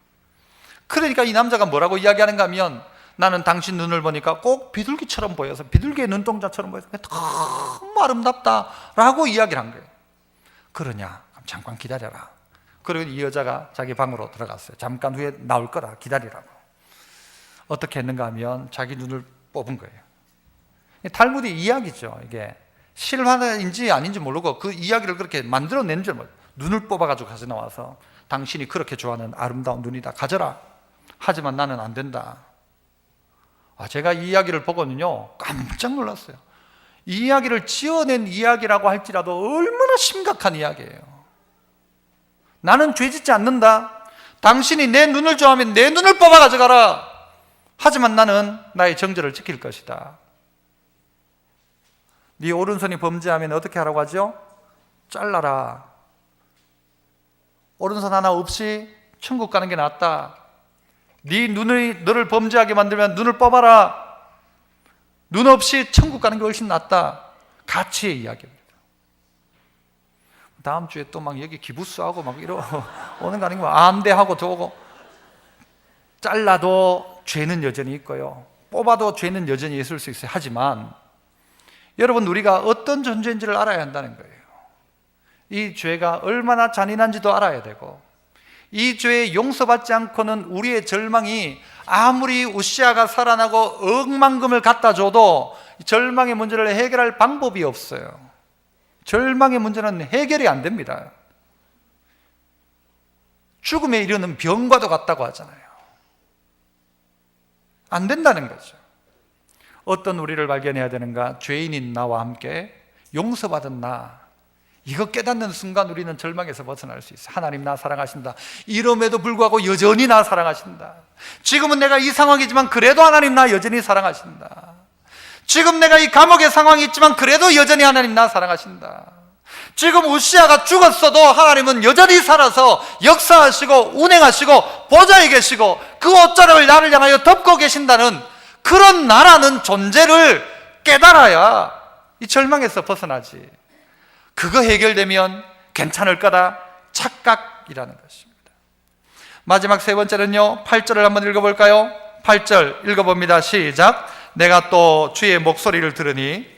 그러니까 이 남자가 뭐라고 이야기하는가 하면 나는 당신 눈을 보니까 꼭 비둘기처럼 보여서 비둘기의 눈동자처럼 보여서 너무 아름답다라고 이야기를 한 거예요. 그러냐? 그럼 잠깐 기다려라. 그리고 이 여자가 자기 방으로 들어갔어요. 잠깐 후에 나올 거라 기다리라고. 어떻게 했는가 하면 자기 눈을 뽑은 거예요. 탈무드 이야기죠. 이게 실화인지 아닌지 모르고 그 이야기를 그렇게 만들어낸 줄 몰라요. 눈을 뽑아가지고 가져 나와서 당신이 그렇게 좋아하는 아름다운 눈이다, 가져라. 하지만 나는 안 된다. 제가 이 이야기를 보고는요 깜짝 놀랐어요. 이 이야기를 지어낸 이야기라고 할지라도 얼마나 심각한 이야기예요. 나는 죄 짓지 않는다. 당신이 내 눈을 좋아하면 내 눈을 뽑아 가져가라. 하지만 나는 나의 정절을 지킬 것이다. 네 오른손이 범죄하면 어떻게 하라고 하죠? 잘라라. 오른손 하나 없이 천국 가는 게 낫다. 네 너를 범죄하게 만들면 눈을 뽑아라. 눈 없이 천국 가는 게 훨씬 낫다. 가치의 이야기입니다. 다음 주에 또 막 여기 기부스하고 막 이러 오는 거 아닌가? 안대하고 저거 잘라도 죄는 여전히 있고요. 뽑아도 죄는 여전히 있을 수 있어요. 하지만 여러분, 우리가 어떤 존재인지를 알아야 한다는 거예요. 이 죄가 얼마나 잔인한지도 알아야 되고, 이 죄에 용서받지 않고는 우리의 절망이 아무리 우시아가 살아나고 억만금을 갖다 줘도 절망의 문제를 해결할 방법이 없어요. 절망의 문제는 해결이 안 됩니다. 죽음에 이르는 병과도 같다고 하잖아요. 안 된다는 거죠. 어떤 우리를 발견해야 되는가? 죄인인 나와 함께 용서받은 나, 이거 깨닫는 순간 우리는 절망에서 벗어날 수 있어요. 하나님 나 사랑하신다, 이름에도 불구하고 여전히 나 사랑하신다. 지금은 내가 이 상황이지만 그래도 하나님 나 여전히 사랑하신다. 지금 내가 이 감옥의 상황이 있지만 그래도 여전히 하나님 나 사랑하신다. 지금 우시아가 죽었어도 하나님은 여전히 살아서 역사하시고 운행하시고 보좌에 계시고 그 옷자락을 나를 향하여 덮고 계신다는 그런 나라는 존재를 깨달아야 이 절망에서 벗어나지. 그거 해결되면 괜찮을 거다, 착각이라는 것입니다. 마지막 세 번째는요, 8절을 한번 읽어볼까요? 8절 읽어봅니다. 시작. 내가 또 주의 목소리를 들으니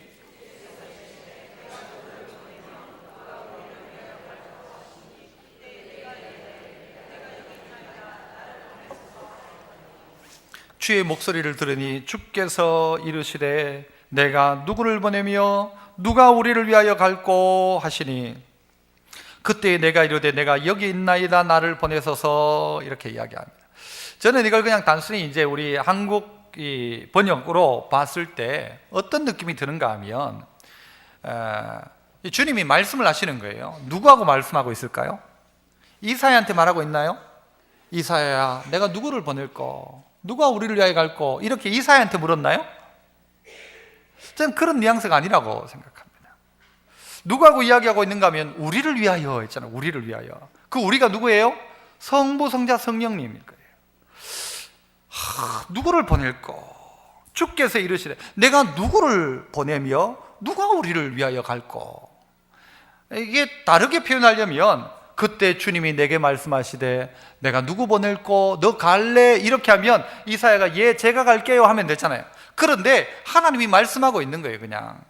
주의 목소리를 들으니 주께서 이르시되 내가 누구를 보내며 누가 우리를 위하여 갈꼬 하시니 그때 내가 이르되 내가 여기 있나이다 나를 보내소서, 이렇게 이야기합니다. 저는 이걸 그냥 단순히 이제 우리 한국 이 번역으로 봤을 때 어떤 느낌이 드는가 하면 주님이 말씀을 하시는 거예요. 누구하고 말씀하고 있을까요? 이사야한테 말하고 있나요? 이사야야 내가 누구를 보낼꼬, 누가 우리를 위하여 갈꼬, 이렇게 이사야한테 물었나요? 저는 그런 뉘앙스가 아니라고 생각합니다. 누구하고 이야기하고 있는가 하면 우리를 위하여 했잖아요. 우리를 위하여. 그 우리가 누구예요? 성부, 성자, 성령님일 거예요. 누구를 보낼꼬? 주께서 이르시되 내가 누구를 보내며 누가 우리를 위하여 갈꼬? 이게 다르게 표현하려면 그때 주님이 내게 말씀하시되 내가 누구 보낼꼬? 너 갈래? 이렇게 하면 이사야가 예 제가 갈게요 하면 됐잖아요. 그런데 하나님이 말씀하고 있는 거예요. 그냥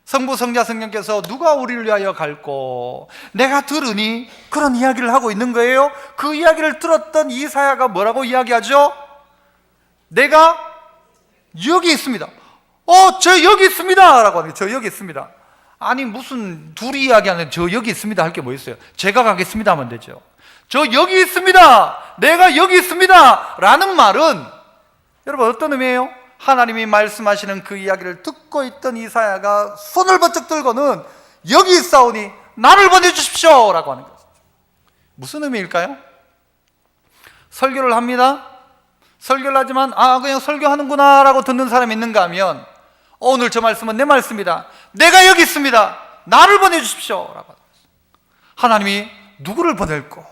성부, 성자, 성령께서 누가 우리를 위하여 갈꼬? 내가 들으니, 그런 이야기를 하고 있는 거예요. 그 이야기를 들었던 이사야가 뭐라고 이야기하죠? 내가 여기 있습니다. 저 여기 있습니다 라고 하는 거예요. 저 여기 있습니다. 아니 무슨 둘이 이야기하는 저 여기 있습니다 할 게 뭐 있어요? 제가 가겠습니다 하면 되죠. 저 여기 있습니다, 내가 여기 있습니다 라는 말은 여러분 어떤 의미예요? 하나님이 말씀하시는 그 이야기를 듣고 있던 이사야가 손을 번쩍 들고는 여기 있사오니 나를 보내주십시오 라고 하는 거죠. 무슨 의미일까요? 설교를 합니다. 설교를 하지만 그냥 설교하는구나 라고 듣는 사람이 있는가 하면 오늘 저 말씀은 내 말씀이다, 내가 여기 있습니다, 나를 보내주십시오 라고 하는 거죠. 하나님이 누구를 보낼까,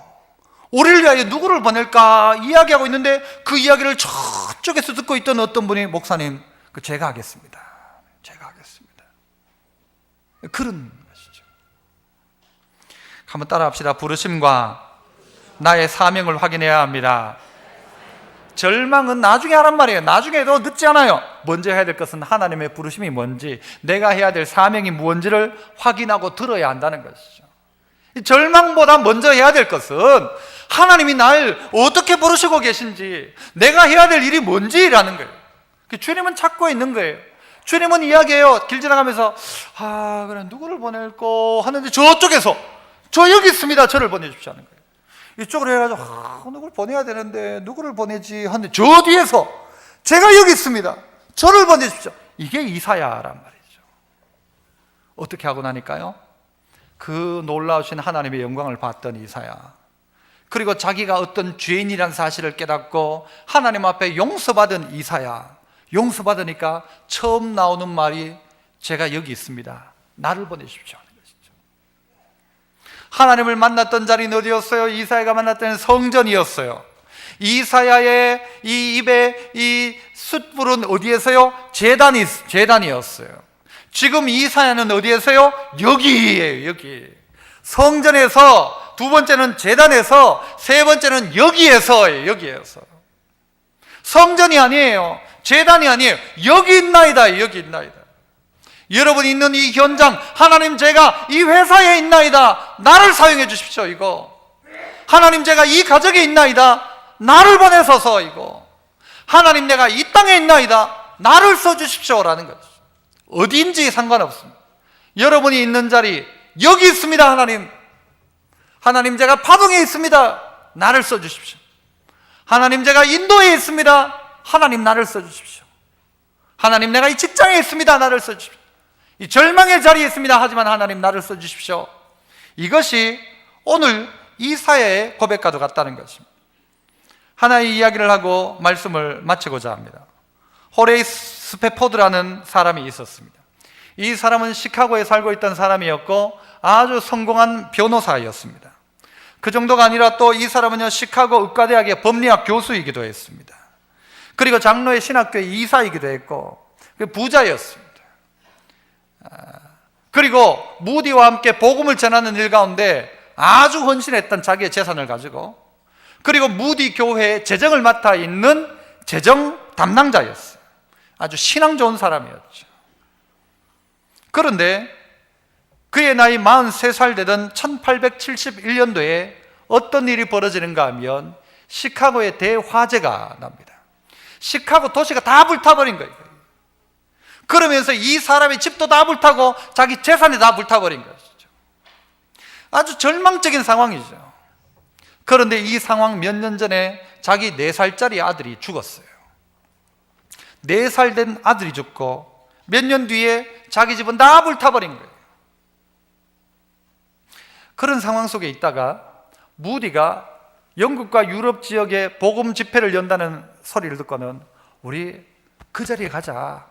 우리를 위하여 누구를 보낼까 이야기하고 있는데 그 이야기를 저쪽에서 듣고 있던 어떤 분이 목사님 제가 하겠습니다, 제가 하겠습니다, 그런 것이죠. 한번 따라 합시다. 부르심과 나의 사명을 확인해야 합니다. 절망은 나중에 하란 말이에요. 나중에도 늦지 않아요. 먼저 해야 될 것은 하나님의 부르심이 뭔지, 내가 해야 될 사명이 뭔지를 확인하고 들어야 한다는 것이죠. 절망보다 먼저 해야 될 것은 하나님이 날 어떻게 부르시고 계신지, 내가 해야 될 일이 뭔지라는 거예요. 주님은 찾고 있는 거예요. 주님은 이야기해요. 길 지나가면서 그래 누구를 보낼까 하는데 저쪽에서 저 여기 있습니다, 저를 보내주십시오 하는 거예요. 이쪽으로 해가지고 누구를 보내야 되는데 누구를 보내지 하는데 저 뒤에서 제가 여기 있습니다, 저를 보내주십시오. 이게 이사야란 말이죠. 어떻게 하고 나니까요, 그 놀라우신 하나님의 영광을 봤던 이사야, 그리고 자기가 어떤 죄인이라는 사실을 깨닫고 하나님 앞에 용서받은 이사야, 용서받으니까 처음 나오는 말이 제가 여기 있습니다, 나를 보내주십시오 하는 것이죠. 하나님을 만났던 자리는 어디였어요? 이사야가 만났던 성전이었어요. 이사야의 이 입에 이 숯불은 어디에서요? 제단이었어요. 지금 이사야는 어디에서요? 여기예요. 여기 성전에서, 두 번째는 제단에서, 세 번째는 여기에서예요. 여기에서. 성전이 아니에요, 제단이 아니에요, 여기 있나이다, 여기 있나이다. 여러분이 있는 이 현장, 하나님 제가 이 회사에 있나이다, 나를 사용해 주십시오. 이거 하나님 제가 이 가정에 있나이다, 나를 보내소서. 이거 하나님 내가 이 땅에 있나이다, 나를 써주십시오 라는 거죠. 어디인지 상관없습니다. 여러분이 있는 자리 여기 있습니다. 하나님 제가 파동에 있습니다, 나를 써주십시오. 하나님 제가 인도에 있습니다, 하나님 나를 써주십시오. 하나님 내가 이 직장에 있습니다. 나를 써주십시오. 이 절망의 자리에 있습니다. 하지만 하나님 나를 써주십시오. 이것이 오늘 이사야의 고백과도 같다는 것입니다. 하나의 이야기를 하고 말씀을 마치고자 합니다. 호레이스 스페포드라는 사람이 있었습니다. 이 사람은 시카고에 살고 있던 사람이었고 아주 성공한 변호사였습니다. 그 정도가 아니라 또 이 사람은요, 시카고 의과대학의 법리학 교수이기도 했습니다. 그리고 장로의 신학교의 이사이기도 했고 부자였습니다. 그리고 무디와 함께 복음을 전하는 일 가운데 아주 헌신했던 자기의 재산을 가지고, 그리고 무디 교회의 재정을 맡아 있는 재정 담당자였어요. 아주 신앙 좋은 사람이었죠. 그런데 그의 나이 43살 되던 1871년도에 어떤 일이 벌어지는가 하면 시카고에 대화재가 납니다. 시카고 도시가 다 불타버린 거예요. 그러면서 이 사람의 집도 다 불타고 자기 재산이 다 불타버린 것이죠. 아주 절망적인 상황이죠. 그런데 이 상황 몇 년 전에 자기 4살짜리 아들이 죽었어요. 4살 된 아들이 죽고 몇 년 뒤에 자기 집은 다 불타버린 거예요. 그런 상황 속에 있다가 무디가 영국과 유럽 지역에 복음 집회를 연다는 소리를 듣고는 우리 그 자리에 가자,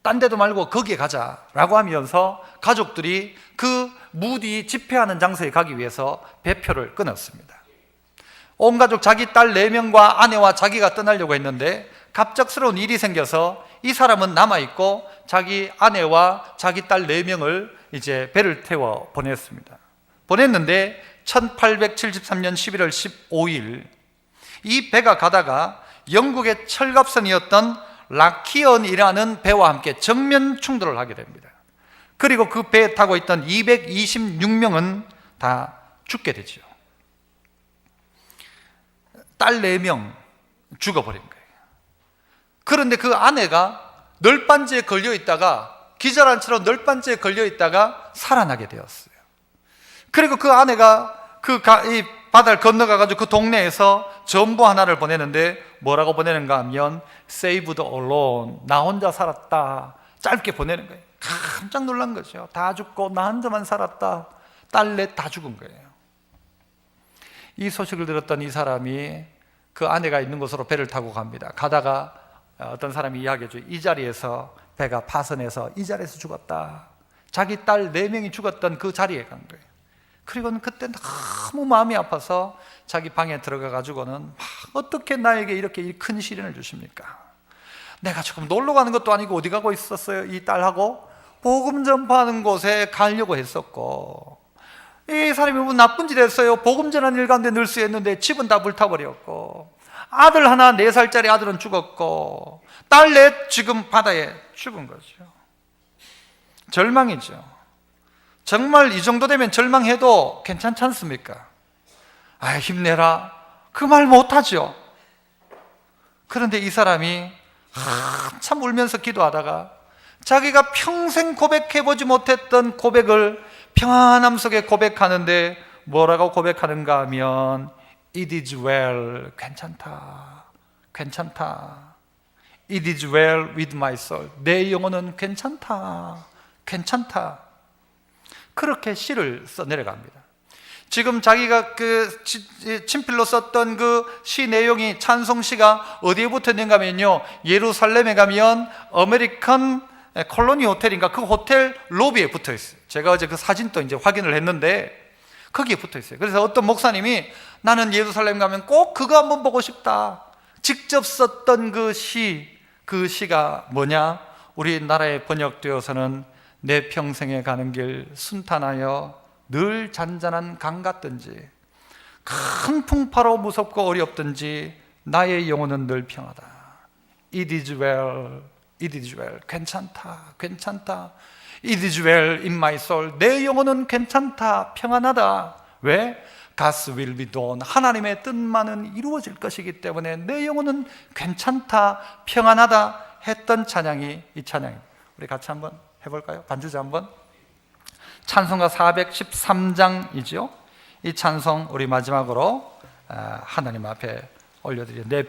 딴 데도 말고 거기에 가자라고 하면서 가족들이 그 무디 집회하는 장소에 가기 위해서 배표를 끊었습니다. 온 가족 자기 딸 4명과 아내와 자기가 떠나려고 했는데 갑작스러운 일이 생겨서 이 사람은 남아있고 자기 아내와 자기 딸 4명을 이제 배를 태워 보냈는데 1873년 11월 15일 이 배가 가다가 영국의 철갑선이었던 라키언이라는 배와 함께 정면 충돌을 하게 됩니다. 그리고 그 배에 타고 있던 226명은 다 죽게 되죠. 딸 4명 죽어버린 거예요. 그런데 그 아내가 널빤지에 걸려있다가, 기절한처럼 널빤지에 걸려있다가 살아나게 되었어요. 그리고 그 아내가 이 바다를 건너가가지고 그 동네에서 전보 하나를 보내는데 뭐라고 보내는가 하면 Saved alone, 나 혼자 살았다, 짧게 보내는 거예요. 깜짝 놀란 거죠. 다 죽고 나 혼자만 살았다, 딸 넷 다 죽은 거예요. 이 소식을 들었던 이 사람이 그 아내가 있는 곳으로 배를 타고 갑니다. 가다가 어떤 사람이 이야기해줘. 이 자리에서 배가 파선해서 이 자리에서 죽었다. 자기 딸 4명이 죽었던 그 자리에 간 거예요. 그리고는 그때 너무 마음이 아파서 자기 방에 들어가 가지고는 어떻게 나에게 이렇게 큰 시련을 주십니까? 내가 조금 놀러 가는 것도 아니고 어디 가고 있었어요? 이 딸하고 복음 전파하는 곳에 가려고 했었고, 이 사람이 뭐 나쁜 짓 했어요. 복음 전하는 일 가운데 늘수했는데 집은 다 불타버렸고, 아들 하나 4살짜리 아들은 죽었고, 딸 4 지금 바다에 죽은 거죠. 절망이죠. 정말 이 정도 되면 절망해도 괜찮지 않습니까? 아, 힘내라, 그 말 못하죠. 그런데 이 사람이 한참 울면서 기도하다가 자기가 평생 고백해보지 못했던 고백을 평안함 속에 고백하는데 뭐라고 고백하는가 하면 It is well, 괜찮다, 괜찮다. It is well with my soul, 내 영혼은 괜찮다, 괜찮다. 그렇게 시를 써 내려갑니다. 지금 자기가 그 친필로 썼던 그 시 내용이, 찬송시가 어디에 붙어 있는가 하면요, 예루살렘에 가면 아메리칸 콜로니 호텔인가 그 호텔 로비에 붙어 있어요. 제가 어제 그 사진도 이제 확인을 했는데 거기에 붙어 있어요. 그래서 어떤 목사님이 나는 예루살렘 가면 꼭 그거 한번 보고 싶다. 직접 썼던 그 시가 뭐냐? 우리나라에 번역되어서는 내 평생에 가는 길 순탄하여 늘 잔잔한 강 같든지 큰 풍파로 무섭고 어렵든지 나의 영혼은 늘 평하다. It is well, it is well. 괜찮다, 괜찮다. It is well in my soul. 내 영혼은 괜찮다, 평안하다. 왜? God's will be done. 하나님의 뜻만은 이루어질 것이기 때문에 내 영혼은 괜찮다, 평안하다 했던 찬양이 이 찬양입니다. 우리 같이 한번 해볼까요? 반주자 한번. 찬송가 413장이죠. 이 찬송 우리 마지막으로 하나님 앞에 올려드려요. 내